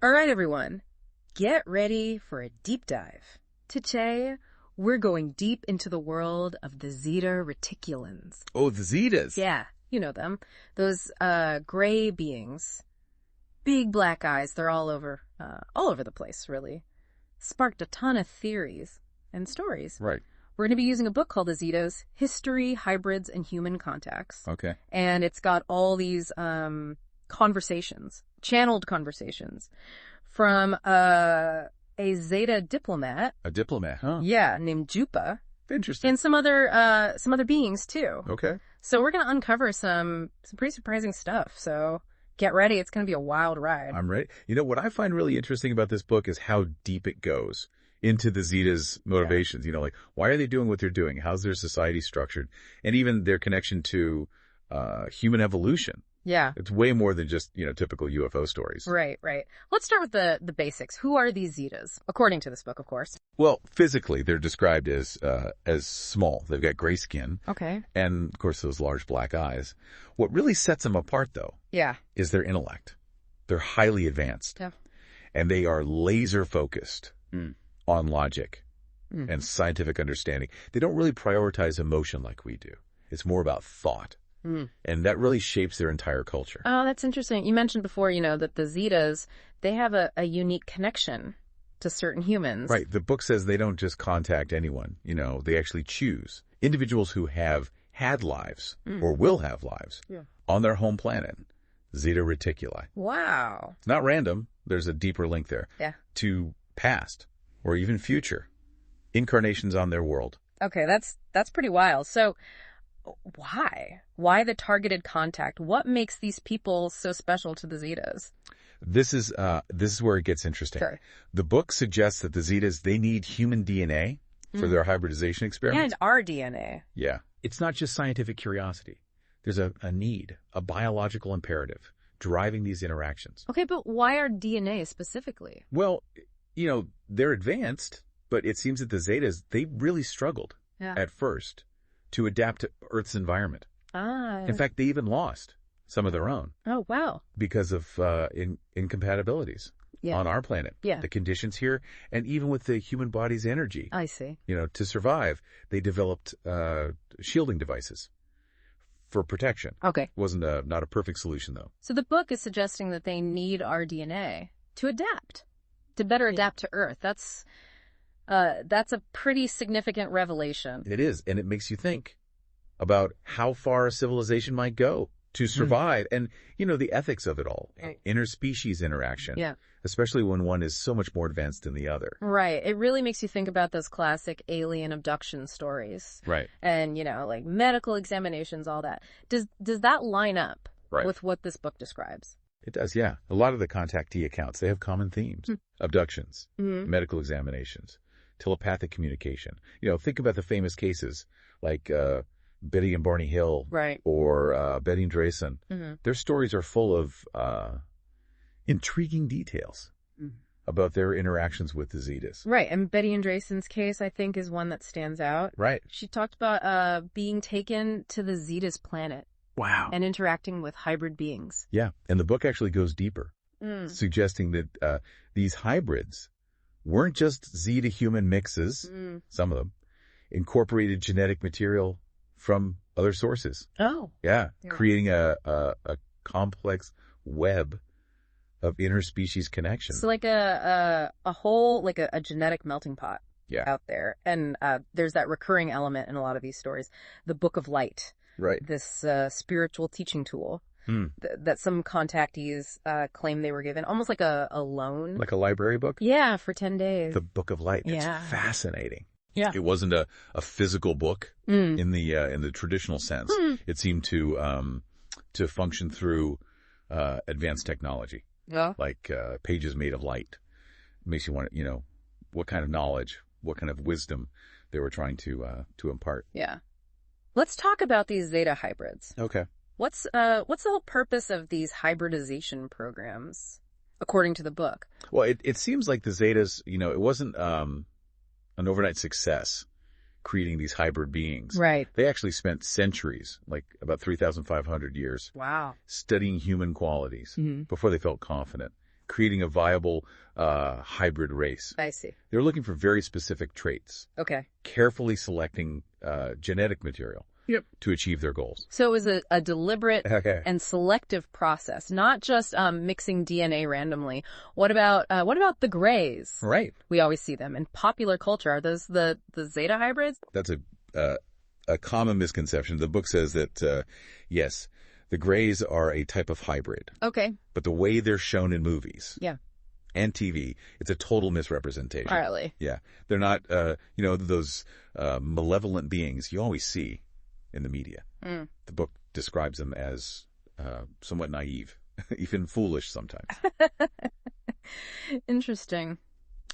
All right, everyone, get ready for a deep dive. Today, we're going deep into the world of the Zeta Reticulans. Oh, the Zetas. Yeah, you know them. Those gray beings. Big black eyes. They're all over the place, really. Sparked a ton of theories and stories. Right. We're going to be using a book called The Zetas, History, Hybrids, and Human Contacts. Okay. And it's got all these conversations, channeled conversations from a Zeta diplomat. A diplomat, huh? Yeah, named Jupa. Interesting. And some other beings too. Okay. So we're going to uncover some pretty surprising stuff. So get ready. It's going to be a wild ride. I'm ready. You know, what I find really interesting about this book is how deep it goes into the Zetas' motivations. Yeah. You know, like, why are they doing what they're doing? How's their society structured? And even their connection to human evolution. Yeah. It's way more than just, typical UFO stories. Right, right. Let's start with the basics. Who are these Zetas? According to this book, of course. Well, physically, they're described as small. They've got gray skin. Okay. And, of course, those large black eyes. What really sets them apart, though, is their intellect. They're highly advanced. Yeah. And they are laser focused on logic and scientific understanding. They don't really prioritize emotion like we do. It's more about thought. And that really shapes their entire culture. Oh, that's interesting. You mentioned before, that the Zetas, they have a unique connection to certain humans. Right. The book says they don't just contact anyone. They actually choose individuals who have had lives or will have lives on their home planet, Zeta Reticuli. Wow. It's not random. There's a deeper link there to past or even future incarnations on their world. Okay, that's pretty wild. So why the targeted contact? What makes these people so special to the Zetas? This is where it gets interesting. Sure. The book suggests that the Zetas, they need human DNA for their hybridization experiments. And our DNA. Yeah. It's not just scientific curiosity. There's a need, a biological imperative driving these interactions. Okay, but why our DNA specifically? Well, they're advanced, but it seems that the Zetas, they really struggled at first to adapt to Earth's environment. In fact, they even lost some of their own. Oh, wow. Because of incompatibility on our planet. Yeah. The conditions here, and even with the human body's energy. I see. To survive, they developed shielding devices for protection. Okay. Wasn't not a perfect solution, though. So the book is suggesting that they need our DNA to adapt, to better adapt to Earth. That's a pretty significant revelation. It is, and it makes you think about how far a civilization might go to survive and, the ethics of it all. Right. Interspecies interaction. Yeah. Especially when one is so much more advanced than the other. Right. It really makes you think about those classic alien abduction stories. Right. And, like medical examinations, all that. Does that line up with what this book describes? It does, yeah. A lot of the contactee accounts, they have common themes. Abductions, medical examinations, telepathic communication. Think about the famous cases like Betty and Barney Hill, or Betty and Drayson. Their stories are full of intriguing details about their interactions with the Zetas. Right, and Betty and Drayson's case, I think, is one that stands out. Right. She talked about being taken to the Zetas planet. Wow. And interacting with hybrid beings. Yeah, and the book actually goes deeper, suggesting that these hybrids weren't just Zeta-human mixes, some of them, incorporated genetic material from other sources. Oh. Yeah, creating a complex web of interspecies connections. So like a whole, like a genetic melting pot out there. And there's that recurring element in a lot of these stories. The Book of Light. Right. This spiritual teaching tool that some contactees claim they were given, almost like a loan. Like a library book? Yeah, for 10 days. The Book of Light. It's fascinating. Yeah. It wasn't a physical book in the traditional sense. It seemed to function through advanced technology. Yeah. Like pages made of light. It makes you want to, what kind of knowledge, what kind of wisdom they were trying to impart. Yeah. Let's talk about these Zeta hybrids. Okay. What's the whole purpose of these hybridization programs, according to the book? Well, it seems like the Zetas, it wasn't an overnight success creating these hybrid beings. Right. They actually spent centuries, like about 3,500 years. Wow. Studying human qualities before they felt confident creating a viable hybrid race. I see. They're looking for very specific traits. Okay. Carefully selecting genetic material. Yep. To achieve their goals. So it was a deliberate and selective process, not just mixing DNA randomly. What about the grays? Right. We always see them in popular culture. Are those the Zeta hybrids? That's a common misconception. The book says that yes, the grays are a type of hybrid. Okay. But the way they're shown in movies. Yeah. And TV, it's a total misrepresentation. Really? Yeah. They're not those malevolent beings you always see in the media. The book describes them as somewhat naive, even foolish sometimes. Interesting.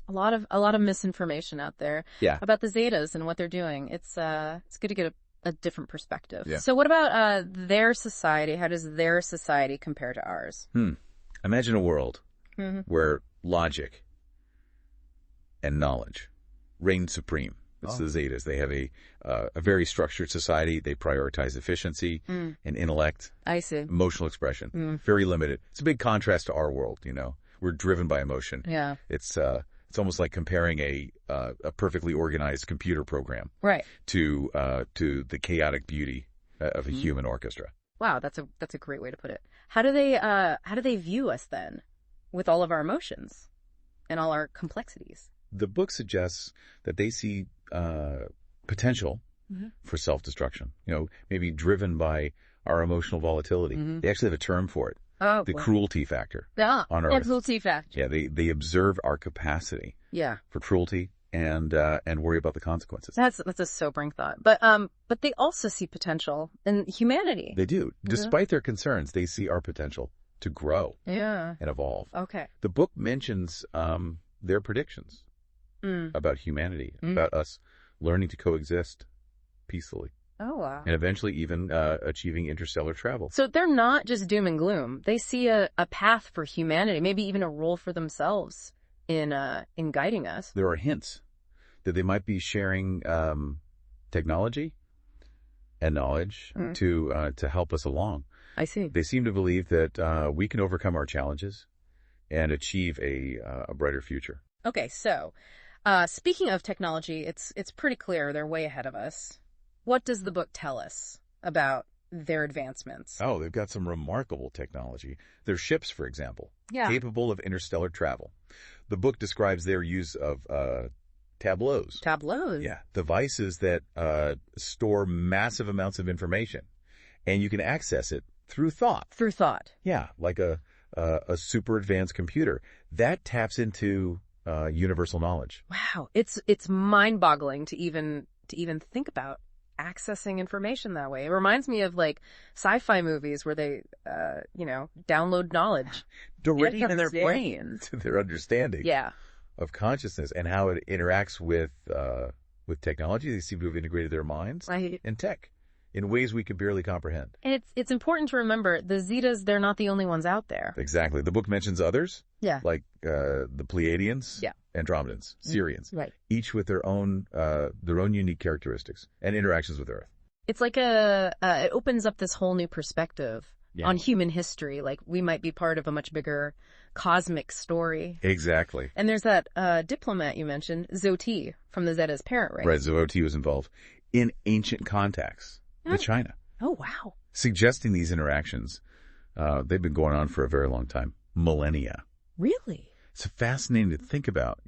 A lot of misinformation out there about the Zetas and what they're doing. It's good to get a different perspective. Yeah. So what about their society? How does their society compare to ours? Imagine a world where logic and knowledge reign supreme. It's the Zetas. They have a very structured society. They prioritize efficiency and intellect. I see. Emotional expression. Very limited. It's a big contrast to our world, We're driven by emotion. Yeah. It's almost like comparing a perfectly organized computer program to the chaotic beauty of a human orchestra. Wow, that's a great way to put it. How do they view us then, with all of our emotions and all our complexities? The book suggests that they see potential for self-destruction, maybe driven by our emotional volatility. They actually have a term for it. Oh, the cruelty factor. Yeah, on Earth. Cruelty factor. Yeah, they observe our capacity for cruelty and worry about the consequences. That's a sobering thought. But they also see potential in humanity. They do. Despite their concerns, they see our potential to grow and evolve. Okay. The book mentions their predictions about humanity, about us learning to coexist peacefully. Oh, wow. And eventually even achieving interstellar travel. So they're not just doom and gloom. They see a path for humanity, maybe even a role for themselves in guiding us. There are hints that they might be sharing technology and knowledge to help us along. I see. They seem to believe that we can overcome our challenges and achieve a brighter future. Okay, so speaking of technology, it's pretty clear they're way ahead of us. What does the book tell us about their advancements? Oh, they've got some remarkable technology. Their ships, for example, capable of interstellar travel. The book describes their use of tableaus. Tableaus? Yeah, devices that store massive amounts of information, and you can access it through thought. Through thought. Yeah, like a super advanced computer. That taps into universal knowledge. Wow, it's mind-boggling to even think about accessing information that way. It reminds me of like sci-fi movies where they, download knowledge directly into their brains, to their understanding of consciousness and how it interacts with technology. They seem to have integrated their minds and tech in ways we could barely comprehend. And it's important to remember the Zetas, they're not the only ones out there. Exactly. The book mentions others, like the Pleiadians, Andromedans, Sirians, each with their own unique characteristics and interactions with Earth. It's like it opens up this whole new perspective on human history. Like we might be part of a much bigger cosmic story. Exactly. And there's that diplomat you mentioned, Zoti, from the Zeta's parent ring. Right, Zoti was involved in ancient contacts with China. Oh, wow. Suggesting these interactions, they've been going on for a very long time, millennia. Really? It's fascinating to think about,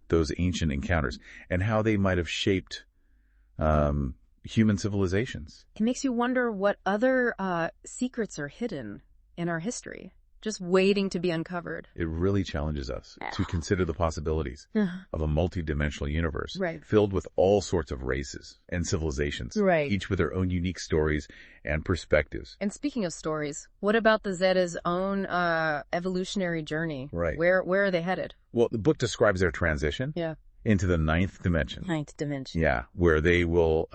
those ancient encounters and how they might have shaped human civilizations. It makes you wonder what other secrets are hidden in our history, just waiting to be uncovered. It really challenges us to consider the possibilities of a multidimensional universe filled with all sorts of races and civilizations, each with their own unique stories and perspectives. And speaking of stories, what about the Zeta's own evolutionary journey? Right. Where are they headed? Well, the book describes their transition into the ninth dimension. Ninth dimension. Yeah, where they will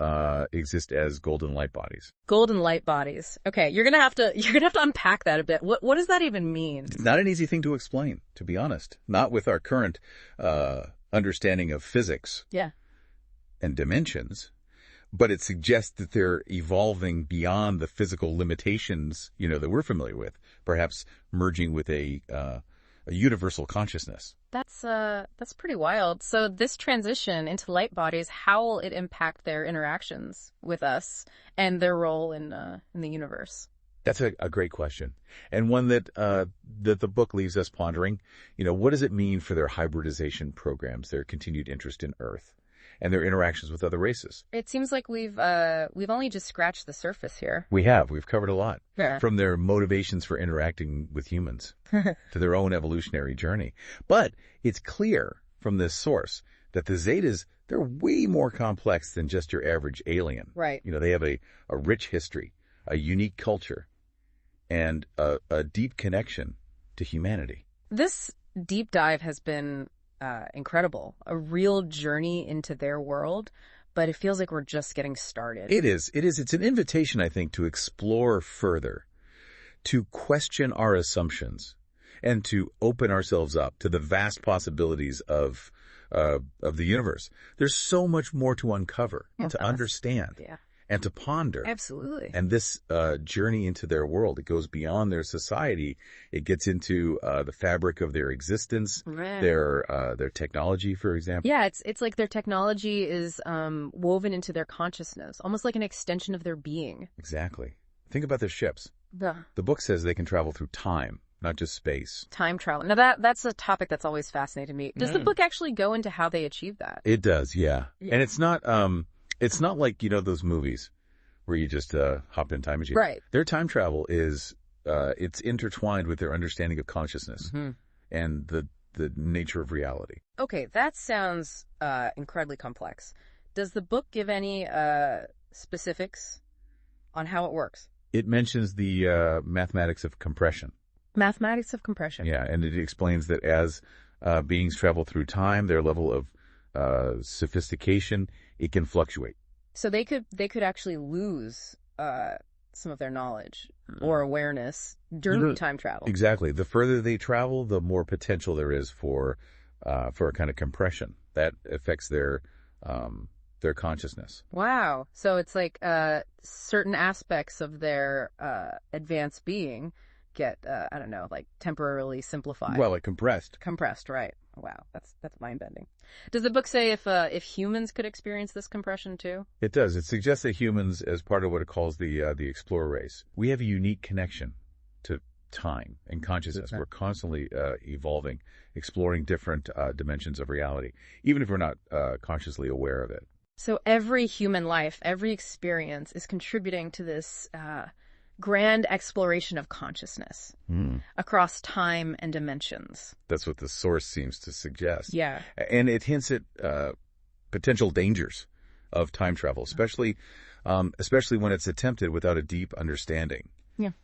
exist as golden light bodies. Golden light bodies. Okay, you're gonna have to unpack that a bit. What does that even mean? It's not an easy thing to explain, to be honest. Not with our current understanding of physics and dimensions, but it suggests that they're evolving beyond the physical limitations, that we're familiar with. Perhaps merging with a a universal consciousness. That's pretty wild. So this transition into light bodies, how will it impact their interactions with us and their role in the universe? That's a great question, and one that the book leaves us pondering. What does it mean for their hybridization programs, their continued interest in Earth, and their interactions with other races? It seems like we've only just scratched the surface here. We've covered a lot. Yeah. From their motivations for interacting with humans to their own evolutionary journey. But it's clear from this source that the Zetas, they're way more complex than just your average alien. Right. They have a rich history, a unique culture, and a deep connection to humanity. This deep dive has been incredible. A real journey into their world, but it feels like we're just getting started. It is. It's an invitation, I think, to explore further, to question our assumptions, and to open ourselves up to the vast possibilities of the universe. There's so much more to uncover, to understand. Yeah. And to ponder. Absolutely. And this journey into their world, it goes beyond their society. It gets into the fabric of their existence, right. their technology, for example. Yeah, it's like their technology is woven into their consciousness, almost like an extension of their being. Exactly. Think about their ships. The book says they can travel through time, not just space. Time travel. Now that's a topic that's always fascinated me. Does the book actually go into how they achieve that? It does, yeah. And it's not like, those movies where you just hop in time machine. Right. Their time travel is, it's intertwined with their understanding of consciousness and the nature of reality. Okay, that sounds incredibly complex. Does the book give any specifics on how it works? It mentions the mathematics of compression. Mathematics of compression. Yeah, and it explains that as beings travel through time, their level of sophistication, it can fluctuate. So they could actually lose some of their knowledge or awareness during time travel. Exactly. The further they travel, the more potential there is for a kind of compression that affects their consciousness. Wow. So it's like certain aspects of their advanced being get like temporarily simplified. Well, like compressed. Compressed, right? Wow, that's mind-bending. Does the book say if humans could experience this compression too? It does. It suggests that humans, as part of what it calls the explorer race, we have a unique connection to time and consciousness. We're constantly evolving, exploring different dimensions of reality, even if we're not consciously aware of it. So every human life, every experience is contributing to this grand exploration of consciousness across time and dimensions. That's what the source seems to suggest. Yeah. And it hints at potential dangers of time travel, especially when it's attempted without a deep understanding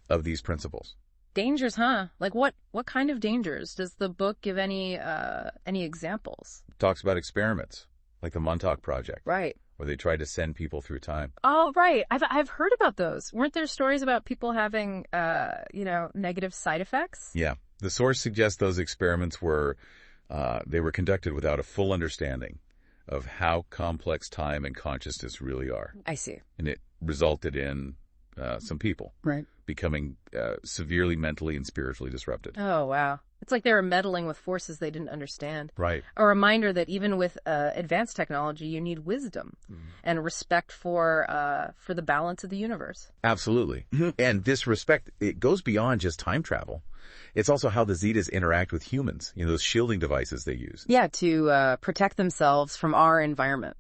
of these principles. Dangers, huh? Like what kind of dangers? Does the book give any examples? It talks about experiments, like the Montauk Project. Right. Where they tried to send people through time. Oh, right. I've heard about those. Weren't there stories about people having, negative side effects? Yeah. The source suggests those experiments were conducted without a full understanding of how complex time and consciousness really are. I see. And it resulted in some people becoming severely mentally and spiritually disrupted. Oh, wow. It's like they were meddling with forces they didn't understand. Right. A reminder that even with advanced technology, you need wisdom and respect for the balance of the universe. Absolutely. And this respect, it goes beyond just time travel. It's also how the Zetas interact with humans, those shielding devices they use. Yeah, to protect themselves from our environment,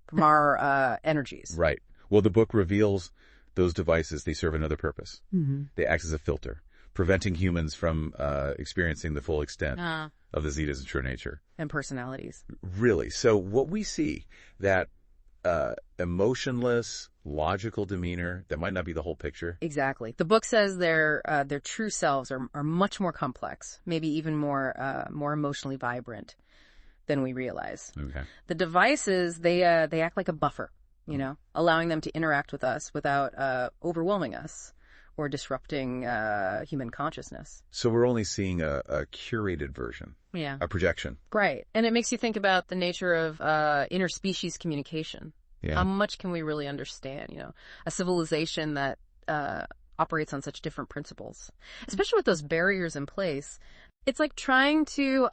from our energies. Right. Well, the book reveals those devices, they serve another purpose. They act as a filter, preventing humans from experiencing the full extent of the Zetas' true nature. And personalities. Really. So what we see, that emotionless, logical demeanor, that might not be the whole picture. Exactly. The book says their true selves are much more complex, maybe even more emotionally vibrant than we realize. Okay. The devices, they act like a buffer, allowing them to interact with us without overwhelming us or disrupting human consciousness. So we're only seeing a curated version. Yeah. A projection. Right. And it makes you think about the nature of interspecies communication. Yeah. How much can we really understand, a civilization that operates on such different principles, especially with those barriers in place. It's like trying to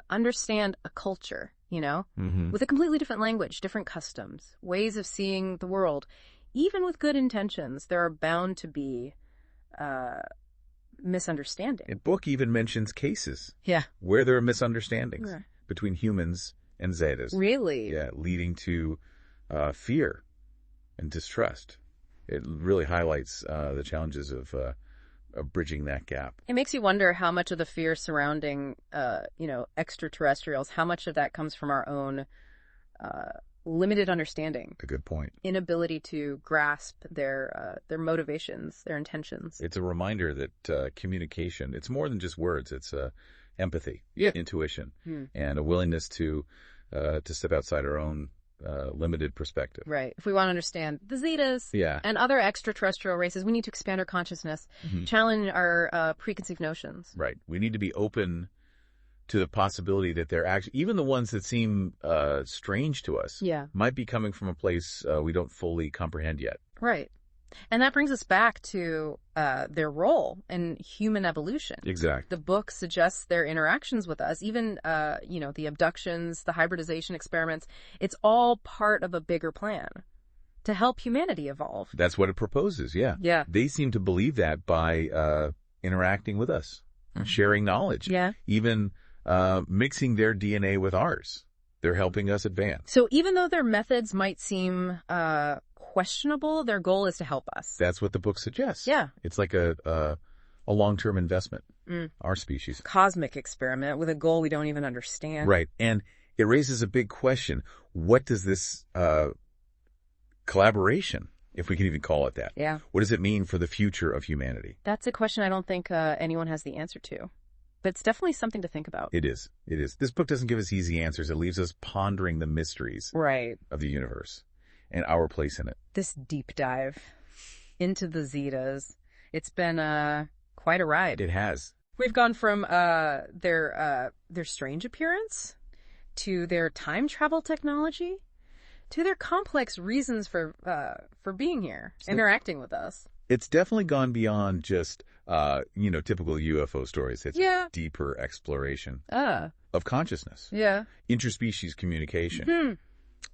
understand a culture, with a completely different language, different customs, ways of seeing the world. Even with good intentions, there are bound to be misunderstandings. The book even mentions cases where there are misunderstandings between humans and Zetas. Really? Yeah, leading to fear and distrust. It really highlights the challenges of bridging that gap. It makes you wonder how much of the fear surrounding, extraterrestrials, how much of that comes from our own limited understanding. A good point. Inability to grasp their motivations, their intentions. It's a reminder that communication, it's more than just words. It's empathy, intuition, and a willingness to step outside our own limited perspective. Right. If we want to understand the Zetas and other extraterrestrial races, we need to expand our consciousness, challenge our preconceived notions. Right. We need to be open to the possibility that they're actually, even the ones that seem strange to us, might be coming from a place we don't fully comprehend yet. Right. And that brings us back to their role in human evolution. Exactly. The book suggests their interactions with us, even, the abductions, the hybridization experiments. It's all part of a bigger plan to help humanity evolve. That's what it proposes, yeah. They seem to believe that by interacting with us, sharing knowledge, even mixing their DNA with ours. They're helping us advance. So even though their methods might seem questionable, their goal is to help us. That's what the book suggests. Yeah. It's like a long-term investment, our species. Cosmic experiment with a goal we don't even understand. Right. And it raises a big question. What does this collaboration, if we can even call it that, what does it mean for the future of humanity? That's a question I don't think anyone has the answer to. But it's definitely something to think about. It is. It is. This book doesn't give us easy answers. It leaves us pondering the mysteries of the universe and our place in it. This deep dive into the Zetas, it's been quite a ride. It has. We've gone from their strange appearance to their time travel technology to their complex reasons for being here, interacting with us. It's definitely gone beyond just, typical UFO stories. It's deeper exploration of consciousness. Yeah. Interspecies communication.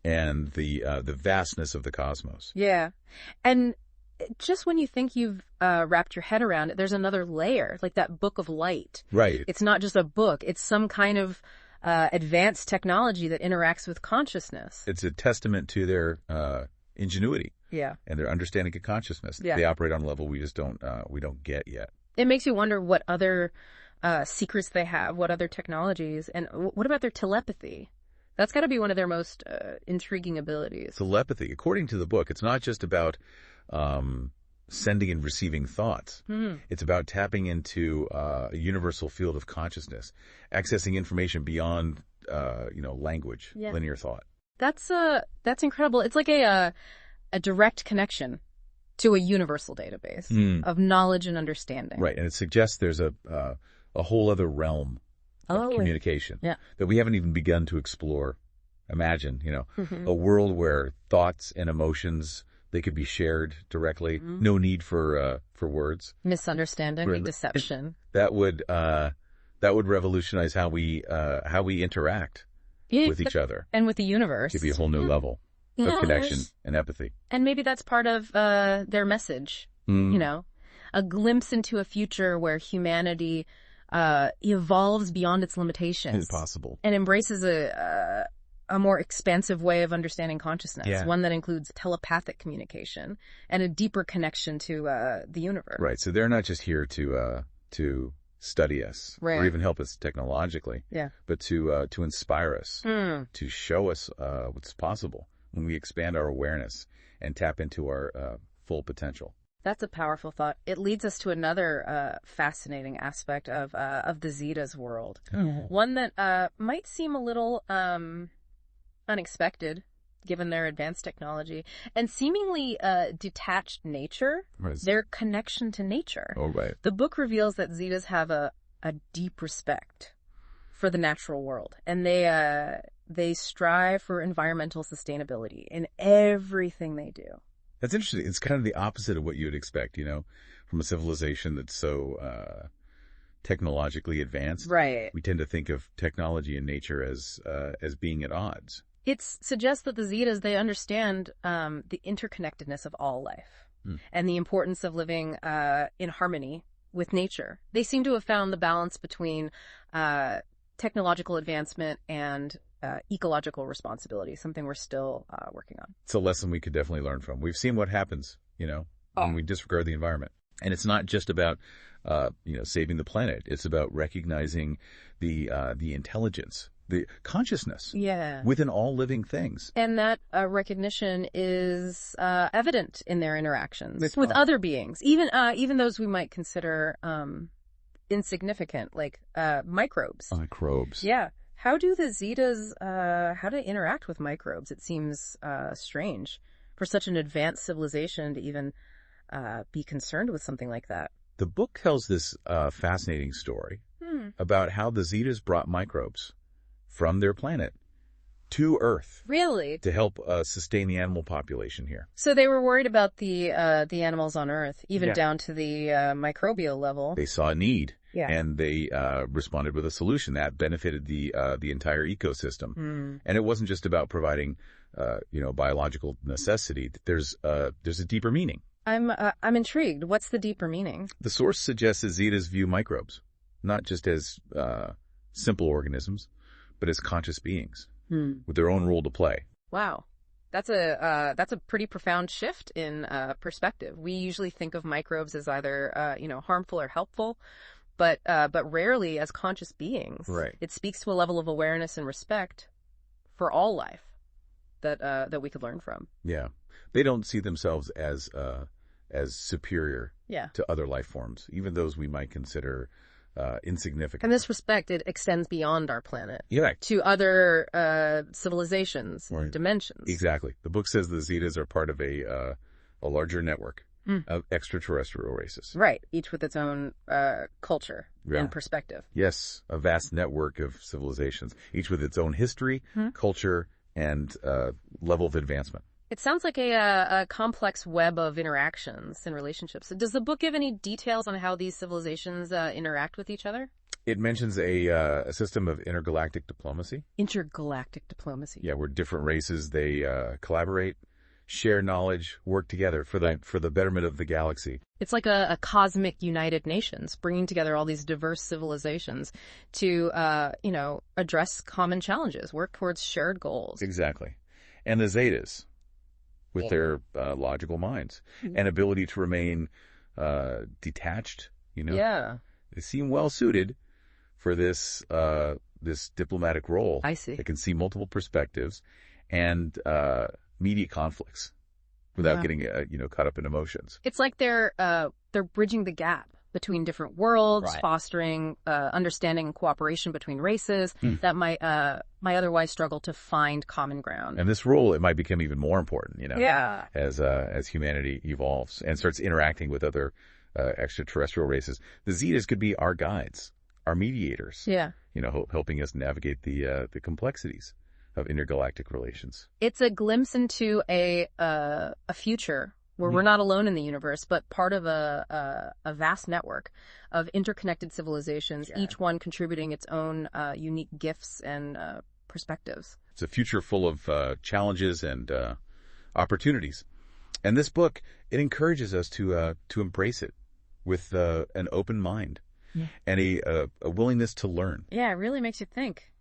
And the vastness of the cosmos. Yeah. And just when you think you've wrapped your head around it, there's another layer, like that book of light. Right. It's not just a book. It's some kind of advanced technology that interacts with consciousness. It's a testament to their ingenuity. Yeah. And their understanding of consciousness. Yeah. They operate on a level we just don't get yet. It makes you wonder what other secrets they have, what other technologies, and what about their telepathy? That's got to be one of their most intriguing abilities. Telepathy. According to the book, it's not just about sending and receiving thoughts. It's about tapping into a universal field of consciousness, accessing information beyond, language, linear thought. That's incredible. It's like a direct connection to a universal database of knowledge and understanding. Right, and it suggests there's a whole other realm of communication that we haven't even begun to explore. Imagine, a world where thoughts and emotions, they could be shared directly. No need for words. Misunderstanding, deception. That would revolutionize how we interact with each other and with the universe. Give you a whole new level of connection and empathy. And maybe that's part of their message. A glimpse into a future where humanity evolves beyond its limitations. Impossible. And embraces a more expansive way of understanding consciousness, one that includes telepathic communication and a deeper connection to the universe. Right. So they're not just here to study us or even help us technologically, but to inspire us, to show us what's possible when we expand our awareness and tap into our full potential. That's a powerful thought. It leads us to another fascinating aspect of the Zetas world. One that might seem a little unexpected, given their advanced technology and seemingly detached nature, their connection to nature. Oh, right. The book reveals that Zetas have a deep respect for the natural world, and they strive for environmental sustainability in everything they do. That's interesting. It's kind of the opposite of what you would expect, from a civilization that's so technologically advanced. Right. We tend to think of technology and nature as being at odds. It suggests that the Zetas, they understand the interconnectedness of all life and the importance of living in harmony with nature. They seem to have found the balance between technological advancement and ecological responsibility, something we're still working on. It's a lesson we could definitely learn from. We've seen what happens, when we disregard the environment. And it's not just about, saving the planet. It's about recognizing the intelligence, the consciousness within all living things. And that recognition is evident in their interactions with other beings, even those we might consider insignificant, like microbes. Microbes. Yeah. How do the Zetas, how do they interact with microbes? It seems strange for such an advanced civilization to even be concerned with something like that. The book tells this fascinating story about how the Zetas brought microbes from their planet to Earth. Really? To help sustain the animal population here. So they were worried about the animals on Earth, even down to the microbial level. They saw a need. Yeah. And they responded with a solution that benefited the entire ecosystem. And it wasn't just about providing, biological necessity. There's a deeper meaning. I'm intrigued. What's the deeper meaning? The source suggests that Zetas view microbes not just as simple organisms, but as conscious beings with their own role to play. Wow. That's a pretty profound shift in perspective. We usually think of microbes as either harmful or helpful, but rarely as conscious beings. Right. It speaks to a level of awareness and respect for all life that we could learn from. Yeah. They don't see themselves as superior to other life forms, even those we might consider insignificant. In this respect, it extends beyond our planet Yeah. to other civilizations, dimensions. Exactly. The book says the Zetas are part of a larger network of extraterrestrial races. Right. Each with its own culture and perspective. Yes. A vast network of civilizations, each with its own history, culture, and level of advancement. It sounds like a complex web of interactions and relationships. Does the book give any details on how these civilizations interact with each other? It mentions a system of intergalactic diplomacy. Intergalactic diplomacy. Yeah, where different races, they collaborate, share knowledge, work together for the betterment of the galaxy. It's like a cosmic United Nations, bringing together all these diverse civilizations to, address common challenges, work towards shared goals. Exactly. And the Zetas, with their logical minds and ability to remain detached, they seem well suited for this diplomatic role. I see. They can see multiple perspectives and mediate conflicts without getting caught up in emotions. It's like they're bridging the gap between different worlds, fostering understanding and cooperation between races that might otherwise struggle to find common ground. And this role, it might become even more important, as humanity evolves and starts interacting with other extraterrestrial races. The Zetas could be our guides, our mediators. Yeah. Helping us navigate the complexities of intergalactic relations. It's a glimpse into a future where we're not alone in the universe, but part of a vast network of interconnected civilizations, each one contributing its own unique gifts and perspectives. It's a future full of challenges and opportunities. And this book, it encourages us to embrace it with an open mind and a willingness to learn. Yeah, it really makes you think,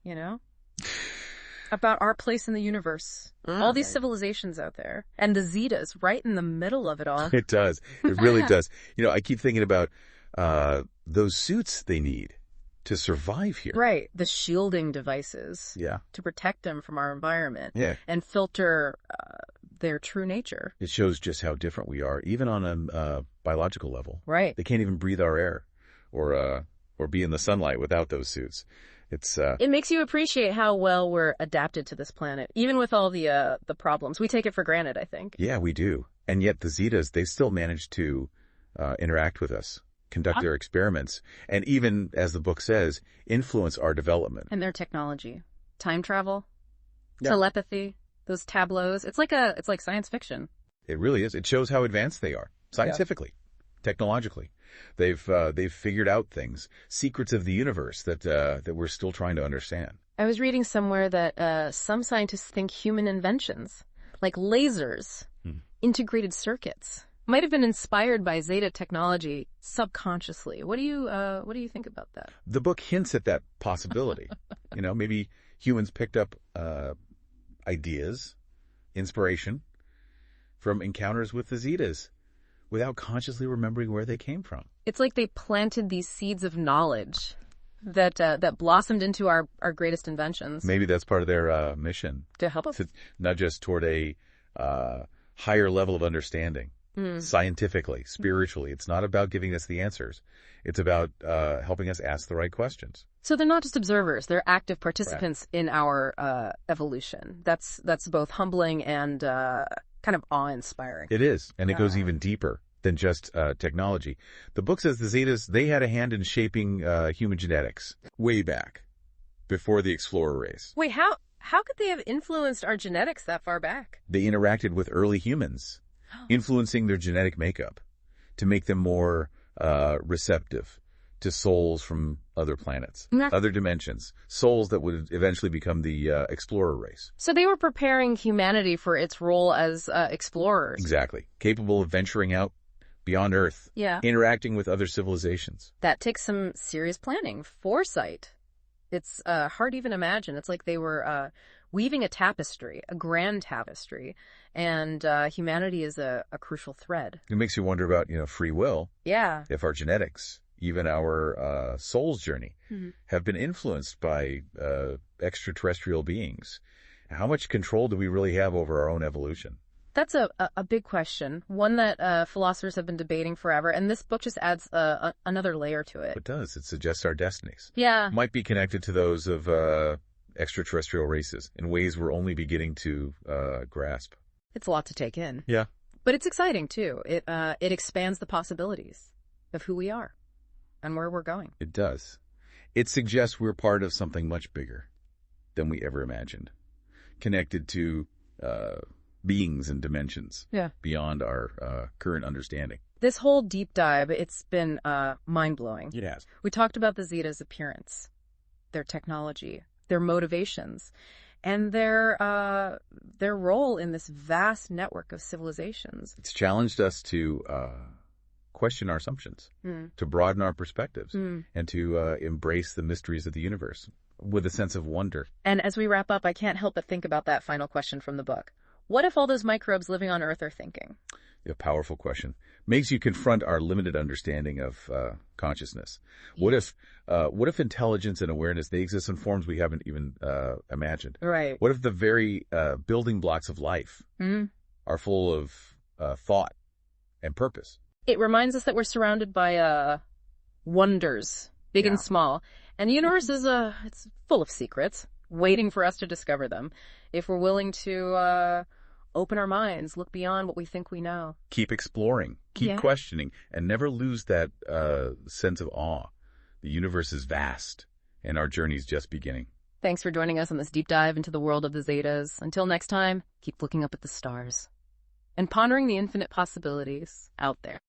about our place in the universe. All these civilizations out there. And the Zetas right in the middle of it all. It does. It really does. I keep thinking about those suits they need to survive here. Right. The shielding devices. Yeah. To protect them from our environment. Yeah. And filter their true nature. It shows just how different we are, even on a biological level. Right. They can't even breathe our air or be in the sunlight without those suits. It makes you appreciate how well we're adapted to this planet, even with all the problems. We take it for granted, I think. Yeah, we do. And yet the Zetas, they still manage to interact with us, conduct their experiments, and even, as the book says, influence our development. And their technology. Time travel, telepathy, those tableaus. It's like science fiction. It really is. It shows how advanced they are, scientifically, technologically. They've figured out things, secrets of the universe that we're still trying to understand. I was reading somewhere that some scientists think human inventions, like lasers, integrated circuits, might have been inspired by Zeta technology subconsciously. What do you think about that? The book hints at that possibility. Maybe humans picked up ideas, inspiration from encounters with the Zetas without consciously remembering where they came from. It's like they planted these seeds of knowledge that blossomed into our greatest inventions. Maybe that's part of their mission. To help us. Not just toward a higher level of understanding, scientifically, spiritually. It's not about giving us the answers. It's about helping us ask the right questions. So they're not just observers. They're active participants in our evolution. That's both humbling and kind of awe-inspiring. It is, and it goes even deeper than just technology. The book says the Zetas, they had a hand in shaping human genetics way back, before the explorer race. Wait, how could they have influenced our genetics that far back? They interacted with early humans, influencing their genetic makeup to make them more receptive to souls from other planets, other dimensions, souls that would eventually become the explorer race. So they were preparing humanity for its role as explorers. Exactly. Capable of venturing out beyond Earth, interacting with other civilizations. That takes some serious planning, foresight. It's hard to even imagine. It's like they were weaving a tapestry, a grand tapestry, and humanity is a crucial thread. It makes you wonder about, free will. Yeah. If our genetics, even our soul's journey, have been influenced by extraterrestrial beings. How much control do we really have over our own evolution? That's a big question, one that philosophers have been debating forever, and this book just adds another layer to it. It does. It suggests our destinies. Yeah. Might be connected to those of extraterrestrial races in ways we're only beginning to grasp. It's a lot to take in. Yeah. But it's exciting, too. It expands the possibilities of who we are and where we're going. It does. It suggests we're part of something much bigger than we ever imagined, connected to beings and dimensions beyond our current understanding. This whole deep dive, it's been mind-blowing. It has. We talked about the Zetas' appearance, their technology, their motivations, and their role in this vast network of civilizations. It's challenged us to question our assumptions, to broaden our perspectives, and to embrace the mysteries of the universe with a sense of wonder. And as we wrap up, I can't help but think about that final question from the book. What if all those microbes living on Earth are thinking? A powerful question. Makes you confront our limited understanding of consciousness. What if intelligence and awareness, they exist in forms we haven't even imagined? Right. What if the very building blocks of life are full of thought and purpose? It reminds us that we're surrounded by wonders, big and small. And the universe is it's full of secrets, waiting for us to discover them. If we're willing to open our minds, look beyond what we think we know. Keep exploring, keep questioning, and never lose that sense of awe. The universe is vast, and our journey's just beginning. Thanks for joining us on this deep dive into the world of the Zetas. Until next time, keep looking up at the stars and pondering the infinite possibilities out there.